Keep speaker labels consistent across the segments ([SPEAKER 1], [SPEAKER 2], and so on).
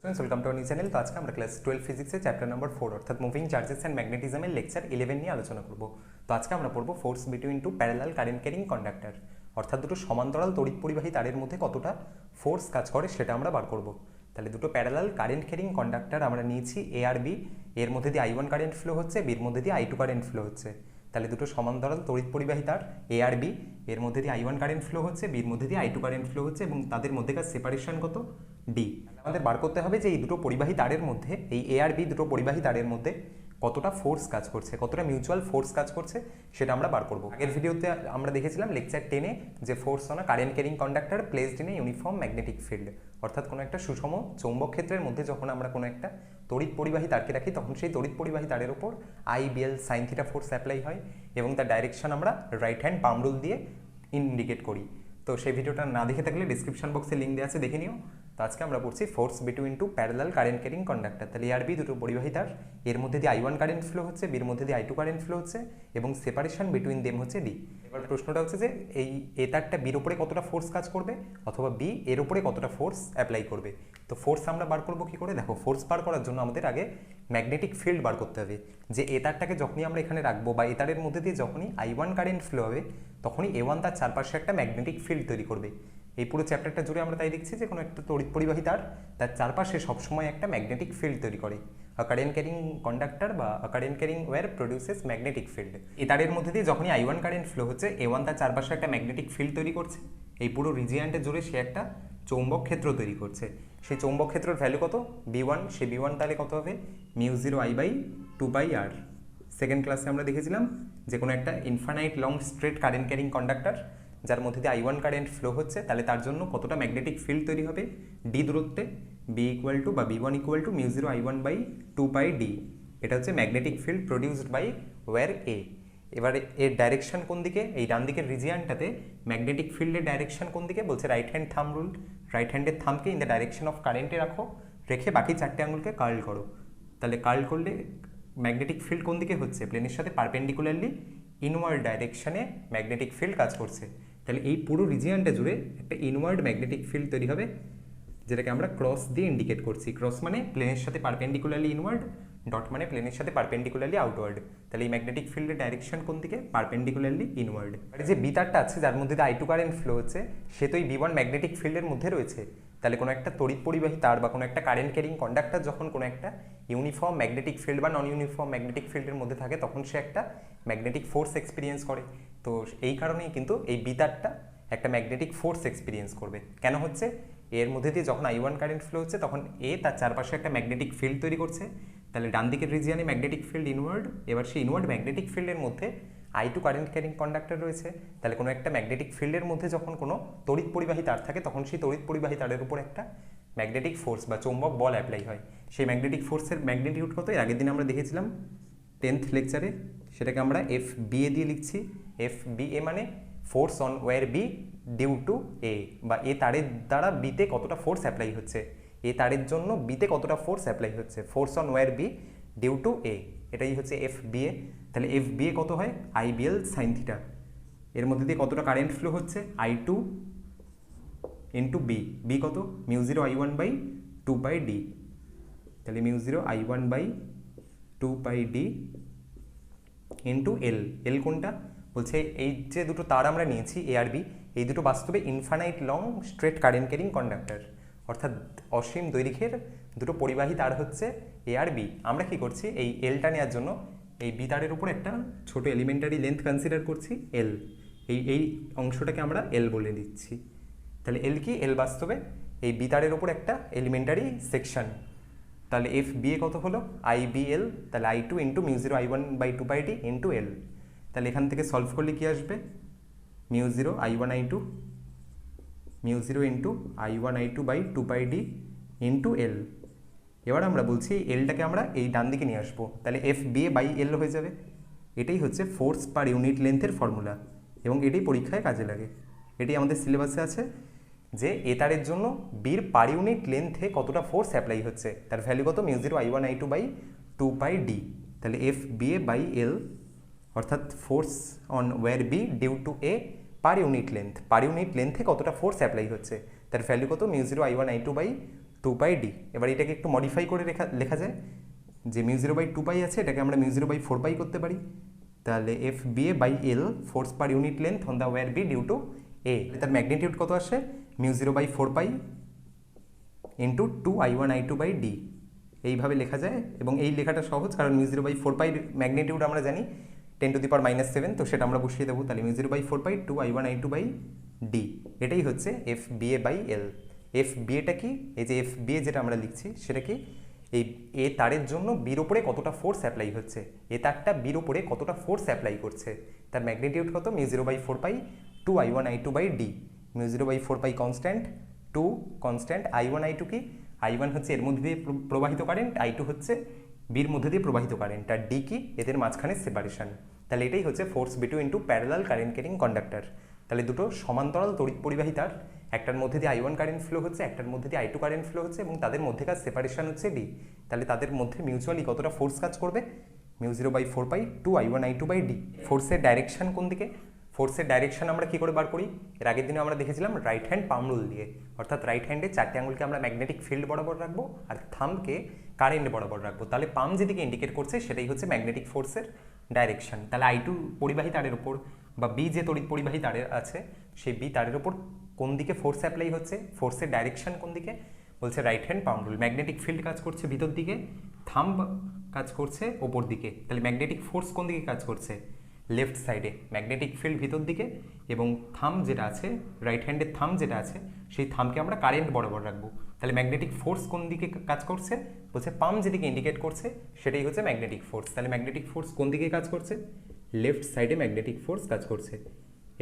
[SPEAKER 1] Welcome to new channel. তো আজকে আমরা ক্লাস 12 ফিজিক্সের চ্যাপ্টার নাম্বার 4 অর্থাৎ মুভিং চার্জেস অ্যান্ড ম্যাগনেটিজমের লেকচার 11 নিয়ে আলোচনা করব। তো আজকে আমরা পড়ব force between two parallel current carrying conductor, অর্থাৎ দুটো সমান্তরাল তড়িৎ পরিবাহী তারের মধ্যে কতটা ফোর্স কাজ করে সেটা আমরা বার করব। তাহলে দুটো প্যারালাল কারেন্ট ক্যারিং কন্ডাক্টর আমরা নিয়েছি এ আর বি, এর মধ্যে দিয়ে I1 কারেন্ট ফ্লো হচ্ছে, বির মধ্যে দিয়ে I2 কারেন্ট ফ্লো হচ্ছে। তাহলে দুটো সমান্তরাল তড়িৎ পরিবাহী তার এ আর বি, এর মধ্যে দিয়ে I1 কারেন্ট ফ্লো হচ্ছে, বির মধ্যে দিয়ে I2 কারেন্ট ফ্লো হচ্ছে এবং তাদের মধ্যেকার সেপারেশন কত? ডি। আমাদের বার করতে হবে যে এই দুটো পরিবাহী তারের মধ্যে, এই এ আর বি দুটো পরিবাহী তারের মধ্যে কতটা ফোর্স কাজ করছে, কতটা মিউচুয়াল ফোর্স কাজ করছে সেটা আমরা বার করব। আগের ভিডিওতে আমরা দেখেছিলাম লেকচার 10-এ যে force on a current carrying conductor placed in a uniform magnetic field, অর্থাৎ কোনো একটা সুষম চৌম্বক ক্ষেত্রের মধ্যে যখন আমরা কোনো একটা তড়িৎ পরিবাহী তারকে রাখি তখন সেই তড়িৎ পরিবাহী তারের উপর I BL sine theta force apply হয় এবং তার ডাইরেকশন আমরা রাইট হ্যান্ড পাম রুল দিয়ে ইন্ডিকেট করি। তো সেই ভিডিওটা না দেখে থাকলে ডিসক্রিপশন বক্সে লিঙ্ক দেওয়া আছে, দেখে নিও। তো আজকে আমরা পড়ছি force between two parallel current carrying conductor. তাহলে এ আর বি দুটো পরিবাহী তার, এর মধ্যে দিয়ে I1 কারেন্ট ফ্লো হচ্ছে, বির মধ্যে দিয়ে I2 কারেন্ট ফ্লো হচ্ছে এবং সেপারেশন বিটুইন দেম হচ্ছে ডি। এবার প্রশ্নটা হচ্ছে যে এই এ তারটা বির উপরে কতটা ফোর্স কাজ করবে অথবা বি এর উপরে কতটা ফোর্স অ্যাপ্লাই করবে। তো ফোর্স আমরা বার করবো কী করে? দেখো, ফোর্স বার করার জন্য আমাদের আগে ম্যাগনেটিক ফিল্ড বার করতে হবে। যে এ তারটাকে যখনই আমরা এখানে রাখবো বা এ তারের মধ্যে দিয়ে যখনই I1 কারেন্ট ফ্লো হবে তখনই A1 তার চারপাশে একটা ম্যাগনেটিক ফিল্ড তৈরি করবে। এই পুরো চ্যাপ্টারটা জুড়ে আমরা তাই দেখছি যে কোনো একটা তড়িৎ পরিবাহী তার চারপাশে সবসময় একটা ম্যাগনেটিক ফিল্ড তৈরি করে। আ কারেন্ট ক্যারিং কন্ডাক্টর বা uh current carrying wire produces magnetic field. এই তারের মধ্যে দিয়ে যখনই I1 কারেন্ট ফ্লো হচ্ছে, A1 তার চারপাশে একটা ম্যাগনেটিক ফিল্ড তৈরি করছে। এই পুরো রিজিয়ানটা জুড়ে সে একটা চৌম্বক ক্ষেত্র তৈরি করছে। সেই চৌম্বক ক্ষেত্রের ভ্যালু কত? B1। সে B1 তাহলে কত হবে? μ0I/2πr। সেকেন্ড ক্লাসে আমরা দেখেছিলাম যে কোনো একটা infinite long straight current carrying conductor যার মধ্যে দিয়ে I1 কারেন্ট ফ্লো হচ্ছে, তাহলে তার জন্য কতটা ম্যাগনেটিক ফিল্ড তৈরি হবে ডি দূরত্বে? B1 = μ0I1/2πd। এটা হচ্ছে magnetic field produced by wire A. এবারে এর ডাইরেকশন কোন দিকে? এই ডান দিকের রিজিয়ানটাতে ম্যাগনেটিক ফিল্ডের ডাইরেকশন কোন দিকে? বলছে right hand thumb rule. Right হ্যান্ডের থামকে ইন দ্য ডাইরেকশন অফ কারেন্টে রাখো, রেখে বাকি চারটে আঙুলকে কার্ল করো। তাহলে কার্ল করলে ম্যাগনেটিক ফিল্ড কোন দিকে হচ্ছে? প্লেনের সাথে পারপেন্ডিকুলারলি ইনওয়ার্ড ডাইরেকশনে ম্যাগনেটিক ফিল্ড কাজ করছে। তাহলে এই পুরো রিজিয়ানটা জুড়ে একটা ইনওয়ার্ড ম্যাগনেটিক ফিল্ড তৈরি হবে, যেটাকে আমরা ক্রস দিয়ে ইন্ডিকেট করছি। ক্রস মানে প্লেনের সাথে পারপেন্ডিকুলারলি ইনওয়ার্ড, ডট মানে প্লেনের সাথে পারপেন্ডিকুলারলি আউটওয়ার্ড। তাহলে এই ম্যাগনেটিক ফিল্ডের ডাইরেকশন কোন দিকে? Perpendicularly inward. আর যে বি তারটা আছে যার মধ্যে দিয়ে I2 কারেন্ট ফ্লো হচ্ছে, সে তো এই B1 ম্যাগনেটিক ফিল্ডের মধ্যে রয়েছে। তাহলে কোনো একটা তড়িৎ পরিবাহী তার বা কোনো একটা কারেন্ট ক্যারিং কন্ডাক্টর যখন কোনো একটা ইউনিফর্ম ম্যাগনেটিক ফিল্ড বা নন ইউনিফর্ম ম্যাগনেটিক ফিল্ডের মধ্যে থাকে তখন সে একটা ম্যাগনেটিক ফোর্স এক্সপিরিয়েন্স করে। তো এই কারণেই কিন্তু এই বি তারটা একটা ম্যাগনেটিক ফোর্স এক্সপিরিয়েন্স করবে। কেন হচ্ছে? এর মধ্যে দিয়ে যখন I1 কারেন্ট ফ্লো হচ্ছে তখন এ তার চারপাশে একটা ম্যাগনেটিক ফিল্ড তৈরি করছে। তাহলে ডান দিকের রিজিয়ানে ম্যাগনেটিক ফিল্ড ইনওয়ার্ড, এবার সেই ইনওয়ার্ড ম্যাগনেটিক ফিল্ডের মধ্যে I2 কারেন্ট ক্যারিং কন্ডাক্টর রয়েছে। তাহলে কোনো একটা ম্যাগনেটিক ফিল্ডের মধ্যে যখন কোনো তড়িৎ পরিবাহী তার থাকে তখন সেই তড়িৎ পরিবাহী তারের উপর একটা ম্যাগনেটিক ফোর্স বা চৌম্বক বল অ্যাপ্লাই হয়। সেই ম্যাগনেটিক ফোর্সের ম্যাগনিটিউড কত? এর আগের দিন আমরা দেখেছিলাম 10th লেকচারে, সেটাকে আমরা FBA দিয়ে লিখছি। FBA মানে force on wire B due to A, বা এ তারের দ্বারা বিতে কতটা ফোর্স অ্যাপ্লাই হচ্ছে, এ তারের জন্য বিতে কতটা ফোর্স অ্যাপ্লাই হচ্ছে, force on wire B due to A, এটাই হচ্ছে FBA। তাহলে FBA কত হয়? IBL sine theta. এর মধ্যে দিয়ে কতটা কারেন্ট ফ্লো হচ্ছে? I2 into B. বি কত? μ0I1/2πd। তাহলে μ0I1/2πd ইন্টু এল। এল কোনটা? বলছে এই যে দুটো তার আমরা নিয়েছি এ আর বি, এই দুটো বাস্তবে infinite long straight current carrying conductor, অর্থাৎ অসীম দৈর্ঘ্যের দুটো পরিবাহী তার হচ্ছে এ আর বি। আমরা কি করছি? এই এলটা নেওয়ার জন্য এই বি তারের উপর একটা ছোট এলিমেন্টারি লেন্থ কনসিডার করছি এল। এই অংশটাকে আমরা এল বলে দিচ্ছি। তাহলে এল কি? এল বাস্তবে এই বি তারের উপর একটা এলিমেন্টারি সেকশন। তাহলে FBA কত হলো? IBL। তাহলে I2 into μ0I1/2πd into L. তাহলে এখান থেকে সলভ করলে কি আসবে? μ0I1I2 μ0 into I1I2/2πd into L. এবার আমরা বলছি এলটাকে আমরা এই ডান দিকে নিয়ে আসবো, তাহলে FBA/L হয়ে যাবে। এটাই হচ্ছে ফোর্স পার ইউনিট লেন্থের ফর্মুলা এবং এটাই পরীক্ষায় কাজে লাগে। এটি আমাদের সিলেবাসে আছে যে এ তারের জন্য বির পার ইউনিট লেন্থে কতটা ফোর্স অ্যাপ্লাই হচ্ছে, তার ভ্যালু কত? μ0I1I2/2πd। তাহলে FBA/L অর্থাৎ force on wire B due to A per unit length, per unit লেন্থে কতটা ফোর্স অ্যাপ্লাই হচ্ছে তার ভ্যালু কত? μ0I1I2/2πd 2πd। এবার এটাকে একটু মডিফাই করে লেখা যায় যে μ0/2π আছে, এটাকে আমরা μ0/4π করতে পারি। তাহলে FBA/L force per unit length on the wire B due to A, তার ম্যাগনিটিউড কত আসে μ0/4π ইন্টু 2I1I2/d। এইভাবে লেখা যায় এবং এই লেখাটা সহজ, কারণ μ0/4π ম্যাগনিটিউড আমরা জানি 10⁻⁷, তো সেটা আমরা বসিয়ে দেবো। তাহলে μ0/4π 2I1I2/d, এটাই হচ্ছে FBA/L। FBAটা কি, এই যে FBA যেটা আমরা লিখছি সেটা কি, এই এ তারের জন্য বির ওপরে কতটা ফোর্স অ্যাপ্লাই হচ্ছে, এ তারটা বির ওপরে কতটা ফোর্স অ্যাপ্লাই করছে, তার ম্যাগনিটিউড কত μ0/4π 2I1I2/d। μ0/4π constant, 2 constant, I1 I2 কি, I1 হচ্ছে এর মধ্যে দিয়ে প্রবাহিত কারেন্ট, I2 হচ্ছে বির মধ্যে দিয়ে প্রবাহিত কারেন্ট, আর ডি কি, এদের মাঝখানে সেপারেশন। তাহলে এটাই হচ্ছে force between two parallel current carrying conductor. তাহলে দুটো সমান্তরাল তড়িৎ পরিবাহী তার, একটার মধ্যে দিয়ে I1 কারেন্ট ফ্লো হচ্ছে, একটার মধ্যে দিয়ে I2 কারেন্ট ফ্লো হচ্ছে, এবং তাদের মধ্যেকার সেপারেশন হচ্ছে ডি। তাহলে তাদের মধ্যে মিউচুয়ালি কতটা ফোর্স কাজ করবে, μ0/4π 2I1I2/d। ফোর্সের ডাইরেকশন কোন দিকে, ফোর্সের ডাইরেকশন আমরা কি করে বার করি, এর আগের দিনে আমরা দেখেছিলাম রাইট হ্যান্ড পাম রুল দিয়ে, অর্থাৎ রাইট হ্যান্ডে 4টে আঙুলকে আমরা ম্যাগনেটিক ফিল্ড বরাবর রাখবো আর থাম্বকে কারেন্ট বরাবর রাখবো। তাহলে পাম যেদিকে ইন্ডিকেট করছে সেটাই হচ্ছে ম্যাগনেটিক ফোর্সের ডাইরেকশন। তাহলে I2 পরিবাহী তারের ওপর বা বি যে তড়িৎ পরিবাহী তারের আছে সেই বি তারের ওপর কোন দিকে ফোর্স অ্যাপ্লাই হচ্ছে, ফোর্সের ডাইরেকশন কোন দিকে, বলছে right hand palm rule. Magnetic field কাজ করছে ভিতর দিকে, থাম্ব কাজ করছে ওপর দিকে। তাহলে ম্যাগনেটিক ফোর্স কোন দিকে কাজ করছে, লেফট সাইডে, ম্যাগনেটিক ফিল্ড ভিতর দিকে, এবং থাম্ব যেটা আছে, রাইট হ্যান্ডের থাম্ব যেটা আছে সেই থাম্বকে আমরা কারেন্ট বরাবর রাখবো। তাহলে ম্যাগনেটিক ফোর্স কোন দিকে কাজ করছে, বলছে পাম যেদিকে ইন্ডিকেট করছে সেটাই হচ্ছে ম্যাগনেটিক ফোর্স। তাহলে ম্যাগনেটিক ফোর্স কোন দিকে কাজ করছে, লেফট সাইডে ম্যাগনেটিক ফোর্স কাজ করছে।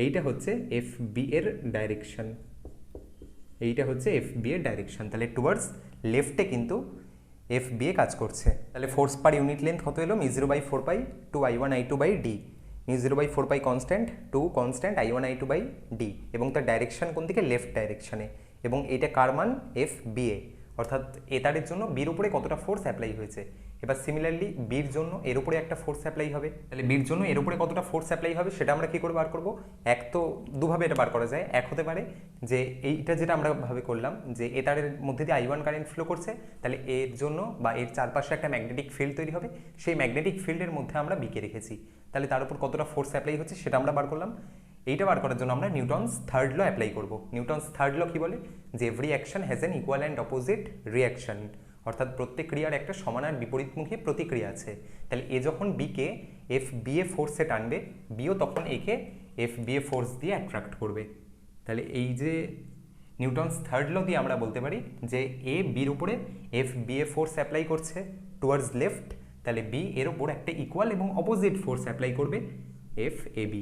[SPEAKER 1] এইটা হচ্ছে FB এর ডাইরেকশন, এইটা হচ্ছে FB এর ডাইরেকশন। তাহলে টুয়ার্ডস লেফটে কিন্তু FBA কাজ করছে। তাহলে ফোর্স পার ইউনিট লেন্থ কত এলো, μ0/4π 2I1I2/d। μ0/4π কনস্ট্যান্ট, 2 কনস্ট্যান্ট, I1I2/d, এবং তার ডাইরেকশন কোন দিকে, লেফট ডাইরেকশনে, এবং এটা কার মান, FBA, অর্থাৎ এ তারের জন্য বির উপরে কতটা ফোর্স অ্যাপ্লাই হয়েছে। এবার সিমিলারলি বির জন্য এর উপরে একটা ফোর্স অ্যাপ্লাই হবে। তাহলে বির জন্য এর উপরে কতটা ফোর্স অ্যাপ্লাই হবে সেটা আমরা কী করে বার করবো, এক তো দুভাবে এটা বার করা যায়। এক হতে পারে যে এইটা যেটা আমরা ভাবে করলাম যে এ তারের মধ্যে দিয়ে I1 কারেন্ট ফ্লো করছে, তাহলে এর জন্য বা এর চারপাশে একটা ম্যাগনেটিক ফিল্ড তৈরি হবে, সেই ম্যাগনেটিক ফিল্ডের মধ্যে আমরা বিকে রেখেছি, তাহলে তার উপর কতটা ফোর্স অ্যাপ্লাই হচ্ছে সেটা আমরা বার করলাম। এইটা বার করার জন্য আমরা নিউটনস থার্ড ল অ্যাপ্লাই করব। নিউটনস থার্ড ল কি বলে, যে every action has an equal and opposite reaction, অর্থাৎ প্রত্যেক ক্রিয়ার একটা সমান আর বিপরীতমুখী প্রতিক্রিয়া আছে। তাহলে এ যখন বিকে FBA ফোর্সে টানবে, বিও তখন একে FBA ফোর্স দিয়ে অ্যাট্রাক্ট করবে। তাহলে এই যে নিউটনস থার্ড ল দিয়ে আমরা বলতে পারি যে এ বির উপরে FBA ফোর্স অ্যাপ্লাই করছে টুয়ার্ডস লেফট, তাহলে বি এর ওপর একটা ইকুয়াল এবং অপোজিট ফোর্স অ্যাপ্লাই করবে FAB।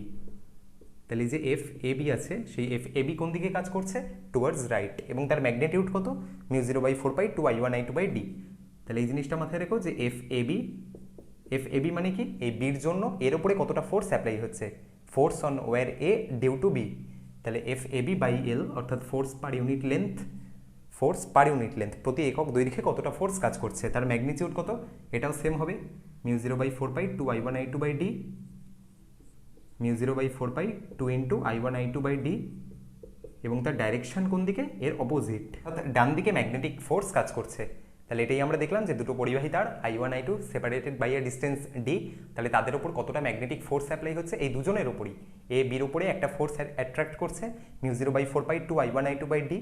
[SPEAKER 1] তাহলে যে FAB আছে সেই FAB কোন দিকে কাজ করছে, টুয়ার্ডস রাইট, এবং তার ম্যাগনিটিউড কত, μ0/4π 2I1I2/d। তাহলে এই জিনিসটা মাথায় রেখো যে FAB মানে কি, এই বির জন্য এর উপরে কতটা ফোর্স অ্যাপ্লাই হচ্ছে, force on wire A due to B। তাহলে FAB/L অর্থাৎ force per unit length, force per unit length প্রতি একক দৈর্ঘ্যে কতটা ফোর্স কাজ করছে, তার ম্যাগনিটিউড কত, এটাও সেম হবে μ0/4π 2I1I2/d, μ0/4π 2 × I1I2/d, এবং তার ডাইরেকশন কোন দিকে, এর অপোজিট, অর্থাৎ ডান দিকে ম্যাগনেটিক ফোর্স কাজ করছে। তাহলে এটাই আমরা দেখলাম যে দুটো পরিবাহী তার I1I2 separated by a distance d, তাহলে তাদের উপর কতটা ম্যাগনেটিক ফোর্স অ্যাপ্লাই হচ্ছে, এই দুজনের উপরই, এ বির উপরে একটা ফোর্স অ্যাট্রাক্ট করছে μ0/4π 2I1I2/d,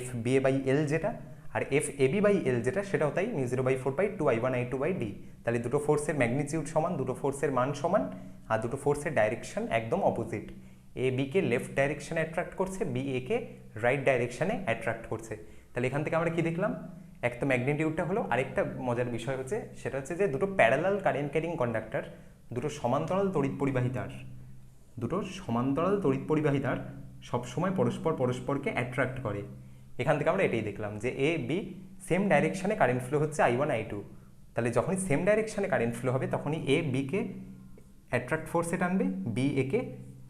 [SPEAKER 1] FBA/L যেটা, আর FAB/L যেটা সেটাও তাই μ0/4π 2I1I2/d। তাহলে দুটো ফোর্সের ম্যাগনিটিউড সমান, দুটো ফোর্সের মান সমান, আর দুটো ফোর্সের ডাইরেকশন একদম অপোজিট। এ বিকে লেফট ডাইরেকশনে অ্যাট্রাক্ট করছে, বি একে রাইট ডাইরেকশনে অ্যাট্রাক্ট করছে। তাহলে এখান থেকে আমরা কি দেখলাম, এক তো ম্যাগনিটিউডটা হলো, আরেকটা মজার বিষয় হচ্ছে সেটা হচ্ছে যে দুটো প্যারালাল কারেন্ট ক্যারিং কন্ডাক্টর, দুটো সমান্তরাল তড়িৎ পরিবাহী তার, দুটো সমান্তরাল তড়িৎ পরিবাহী তার সবসময় পরস্পরকে অ্যাট্রাক্ট করে। এখান থেকে আমরা এটাই দেখলাম যে এ বি সেম ডাইরেকশনে কারেন্ট ফ্লো হচ্ছে I1I2, তাহলে যখনই সেম ডাইরেকশনে কারেন্ট ফ্লো হবে তখনই এ বিকে অ্যাট্রাক্ট ফোর্সে টানবে, বি একে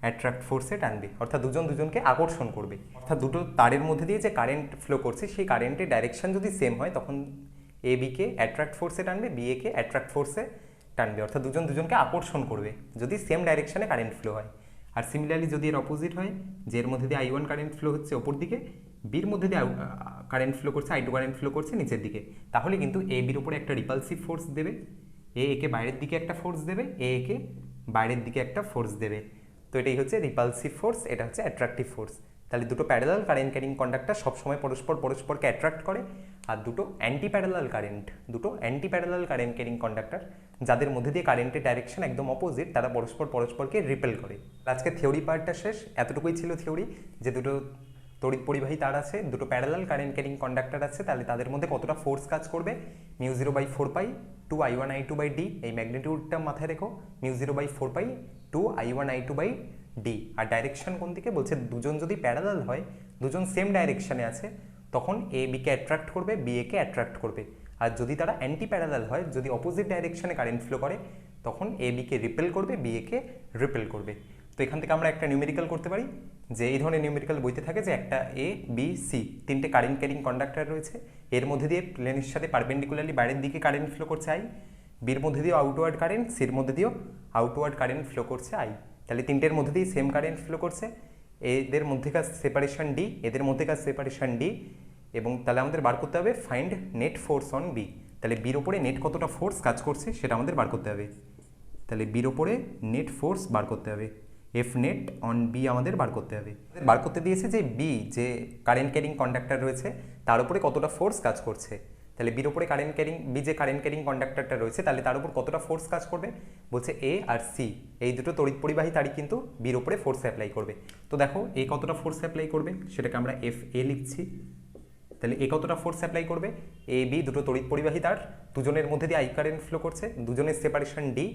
[SPEAKER 1] অ্যাট্রাক্ট ফোর্সে টানবে, অর্থাৎ দুজন দুজনকে আকর্ষণ করবে। অর্থাৎ দুটো তারের মধ্যে দিয়ে যে কারেন্ট ফ্লো করছে সেই কারেন্টের ডাইরেকশন যদি সেম হয় তখন এ বিকে অ্যাট্রাক্ট ফোর্সে টানবে, বি একে অ্যাট্রাক্ট ফোর্সে টানবে, অর্থাৎ দুজন দুজনকে আকর্ষণ করবে যদি সেম ডাইরেকশনে কারেন্ট ফ্লো হয়। আর সিমিলারলি যদি এর অপোজিট হয়, যে এর মধ্যে দিয়ে I1 কারেন্ট ফ্লো হচ্ছে ওপর দিকে, বির মধ্যে দিয়ে কারেন্ট ফ্লো করছে, I2 কারেন্ট ফ্লো করছে নিচের দিকে, তাহলে কিন্তু এ বির উপরে একটা রিপালসিভ ফোর্স দেবে, একে বাইরের দিকে একটা ফোর্স দেবে, একে বাইরের দিকে একটা ফোর্স দেবে। তো এটাই হচ্ছে রিপালসিভ ফোর্স, এটা হচ্ছে অ্যাট্রাকটিভ ফোর্স। তাহলে দুটো প্যারালাল কারেন্ট ক্যারিং কন্ডাক্টর সবসময় পরস্পরকে অ্যাট্রাক্ট করে, আর দুটো anti parallel current carrying conductor যাদের মধ্যে দিয়ে কারেন্টের ডাইরেকশন একদম অপোজিট, তারা পরস্পরকে রিপেল করে। আজকে থিওরি পার্টটা শেষ, এতটুকুই ছিল থিওরি, যে দুটো তড়িৎ পরিবাহী তার আছে, দুটো প্যারালাল কারেন্ট ক্যারিং কন্ডাক্টর আছে, তাহলে তাদের মধ্যে কতটা ফোর্স কাজ করবে, μ0/4π 2I1I2/d, এই ম্যাগনিটিউডটা মাথায় রেখো, μ0/4π 2I1I2/d। আর ডাইরেকশন কোন দিকে বলছে, দুজন যদি প্যারালাল হয়, দুজন সেম ডাইরেকশনে আছে, তখন এ বিকে অ্যাট্রাক্ট করবে, বি একে অ্যাট্রাক্ট করবে। আর যদি তারা অ্যান্টি প্যারালাল হয়, যদি অপোজিট ডাইরেকশনে কারেন্ট ফ্লো করে, তখন এ বিকে রিপেল করবে, বি একে রিপেল করবে। তো এখান থেকে আমরা একটা নিউমেরিক্যাল করতে পারি, যে এই ধরনের নিউমেরিক্যাল বইতে থাকে যে একটা এ বি সি তিনটে কারেন্ট ক্যারিং কন্ডাক্টর রয়েছে, এর মধ্যে দিয়ে প্লেনের সাথে পারপেন্ডিকুলারলি বাইরের দিকে কারেন্ট ফ্লো করছে আই, বির মধ্যে দিয়েও আউটওয়ার্ড কারেন্ট, সির মধ্যে দিয়েও আউটওয়ার্ড কারেন্ট ফ্লো করছে আই। তাহলে তিনটের মধ্যে দিয়ে সেম কারেন্ট ফ্লো করছে, এদের মধ্যেকার সেপারেশন ডি, এদের মধ্যেকার সেপারেশন ডি, এবং তাহলে আমাদের বার করতে হবে find net force on B. তাহলে বির ওপরে নেট কতটা ফোর্স কাজ করছে সেটা আমাদের বার করতে হবে। তাহলে বির ওপরে নেট ফোর্স বার করতে হবে, এফ নেট অন বি আমাদের বার করতে হবে। বার করতে দিয়েছে যে বি, যে কারেন্ট ক্যারিং কন্ডাক্টর রয়েছে, তার উপরে কতটা ফোর্স কাজ করছে। তাহলে বির উপরে বি যে কারেন্ট ক্যারিং কন্ডাক্টরটা রয়েছে, তাহলে তার উপর কতটা ফোর্স কাজ করবে, বলছে এ আর সি এই দুটো তড়িৎ পরিবাহী তারই কিন্তু বির উপরে ফোর্স অ্যাপ্লাই করবে। তো দেখো এ কতটা ফোর্স অ্যাপ্লাই করবে, সেটাকে আমরা এফ এ লিখছি। তাহলে এ কতটা ফোর্স অ্যাপ্লাই করবে, এ বি দুটো তড়িৎ পরিবাহী তার, দুজনের মধ্যে দিয়ে আই কারেন্ট ফ্লো করছে, দুজনের সেপারেশন ডি,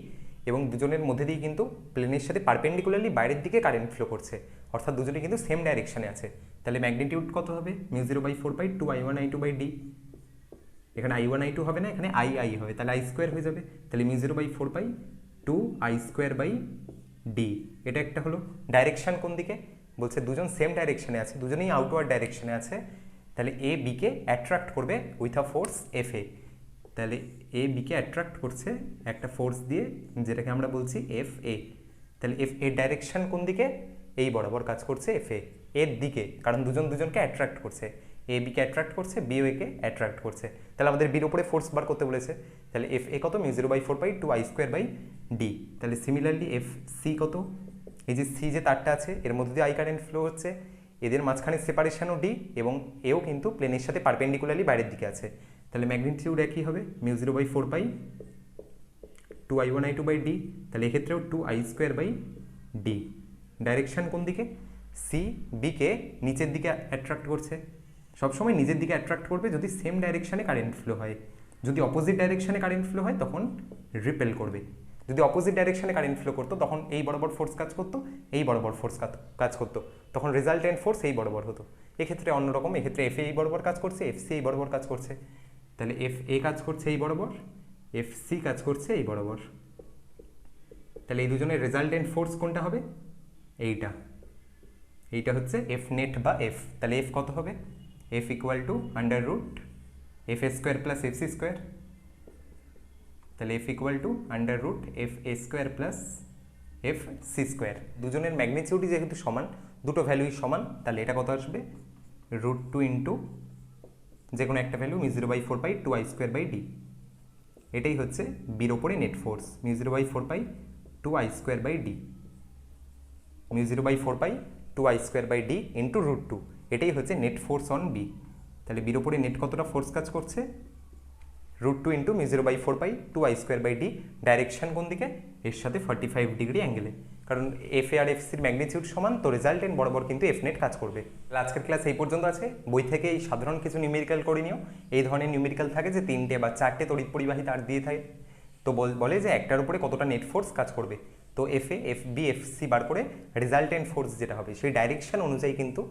[SPEAKER 1] এবং দুজনের মধ্যে দিয়ে কিন্তু প্লেনের সাথে পারপেন্ডিকুলারলি বাইরের দিকে কারেন্ট ফ্লো করছে, অর্থাৎ দুজনে কিন্তু সেম ডাইরেকশনে আছে। তাহলে ম্যাগনিটিউড কত হবে, μ0/4π 2I1I2/d। এখানে I1I2 হবে না, এখানে I হবে, তাহলে I² হয়ে যাবে। তাহলে μ0/4π 2I²/d। এটা একটা হলো। ডাইরেকশন কোন দিকে বলছে, দুজন সেম ডাইরেকশনে আছে, দুজনেই আউটওয়ার্ড ডাইরেকশনে আছে, তাহলে এ বিকে অ্যাট্রাক্ট করবে উইথ আ ফোর্স এফ এ। তাহলে এ বিকে অ্যাট্রাক্ট করছে একটা ফোর্স দিয়ে, যেটাকে আমরা বলছি এফ এ। তাহলে এফ এর ডাইরেকশন কোন দিকে, এই বরাবর কাজ করছে এফ এ এর দিকে, কারণ দুজনকে অ্যাট্রাক্ট করছে, এ বিকে অ্যাট্রাক্ট করছে, বি একে অ্যাট্রাক্ট করছে। তাহলে আমাদের বির উপরে ফোর্স বার করতে বলেছে, তাহলে এফ এ কত, μ0/4π 2I²/d। তাহলে সিমিলারলি এফ সি কত, এই যে সি যে তারটা আছে, এর মধ্যে দিয়ে আই কারেন্ট ফ্লো হচ্ছে, এদের মাঝখানে সেপারেশনও ডি, এবং এও কিন্তু প্লেনের সাথে পারপেন্ডিকুলারলি বাইরের দিকে আছে। তাহলে ম্যাগনিটিউড একই হবে, μ0/4π 2I1I2/d। তাহলে এক্ষেত্রেও 2I²/d। ডাইরেকশন কোন দিকে, সি বিকে নিচের দিকে অ্যাট্রাক্ট করছে, সবসময় নিজের দিকে অ্যাট্রাক্ট করবে যদি সেম ডাইরেকশনে কারেন্ট ফ্লো হয়। যদি অপোজিট ডাইরেকশনে কারেন্ট ফ্লো হয় তখন রিপেল করবে। যদি অপোজিট ডাইরেকশনে কারেন্ট ফ্লো করতো তখন এই বরাবর ফোর্স কাজ করতো, এই বরাবর ফোর্স কাজ করতো, তখন রেজাল্টেন্ট ফোর্স এই বরাবর হতো। এক্ষেত্রে অন্যরকম, এক্ষেত্রে এফ এই বরাবর কাজ করছে, এফ সি এই বরাবর কাজ করছে। তাহলে এফ এ কাজ করছে এই বরাবর, এফ সি কাজ করছে এই বরাবর। তাহলে এই দুজনের রেজাল্টেন্ট ফোর্স কোনটা হবে, এইটা হচ্ছে এফ নেট বা এফ। তাহলে এফ কত হবে, F equal to √ f² plus fc²। তাহলে F equal to √ fa² plus fc²। দুজনের ম্যাগনিটিউডই যেহেতু সমান, দুটো ভ্যালুই সমান, তাহলে এটা কত আসবে, √2 ইন্টু যে কোনো একটা ভ্যালু μ0/4π 2I²/d। এটাই হচ্ছে বির ওপরে net force, μ0/4π 2I²/d, μ0/4π 2I²/d into √2। এটাই হচ্ছে নেট ফোর্স অন বি। তাহলে বির ওপরে নেট কতটা ফোর্স কাজ করছে, √2 ইন্টু μ0/4π 2I²/d। ডাইরেকশন কোন দিকে, এর সাথে 45 ডিগ্রি অ্যাঙ্গেলে, কারণ এফ এ আর এফ সির ম্যাগনিটিউড সমান, তো রেজাল্টেন্ট বরাবর কিন্তু এফ নেট কাজ করবে। আজকের ক্লাস এই পর্যন্ত আছে। বই থেকে এই সাধারণ কিছু নিউমেরিক্যাল করে নিও। এই ধরনের নিউমেরিক্যাল থাকে যে 3টে বা 4টে তড়িৎ পরিবাহী তার দিয়ে থাকে, তো বলে যে একটার উপরে কতটা নেট ফোর্স কাজ করবে। তো F A, F B, F C বার করে রেজাল্টেন্ট ফোর্স যেটা হবে সেই ডাইরেকশন অনুযায়ী কিন্তু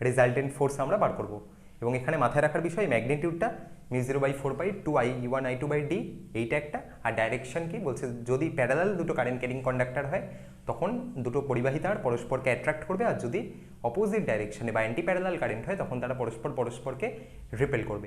[SPEAKER 1] রেজাল্টেন্ট ফোর্স আমরা বার করব। এবং এখানে মাথায় রাখার বিষয়, ম্যাগনিটিউডটা μ0/4π 2I1I2/d এইটা একটা, আর ডাইরেকশন কি বলছে, যদি প্যারালাল দুটো কারেন্ট ক্যারিং কন্ডাক্টর হয় তখন দুটো পরিবাহী তার পরস্পরকে অ্যাট্রাক্ট করবে, আর যদি অপোজিট ডাইরেকশনে বা অ্যান্টি প্যারালাল কারেন্ট হয় তখন তারা পরস্পরকে রিপেল করবে।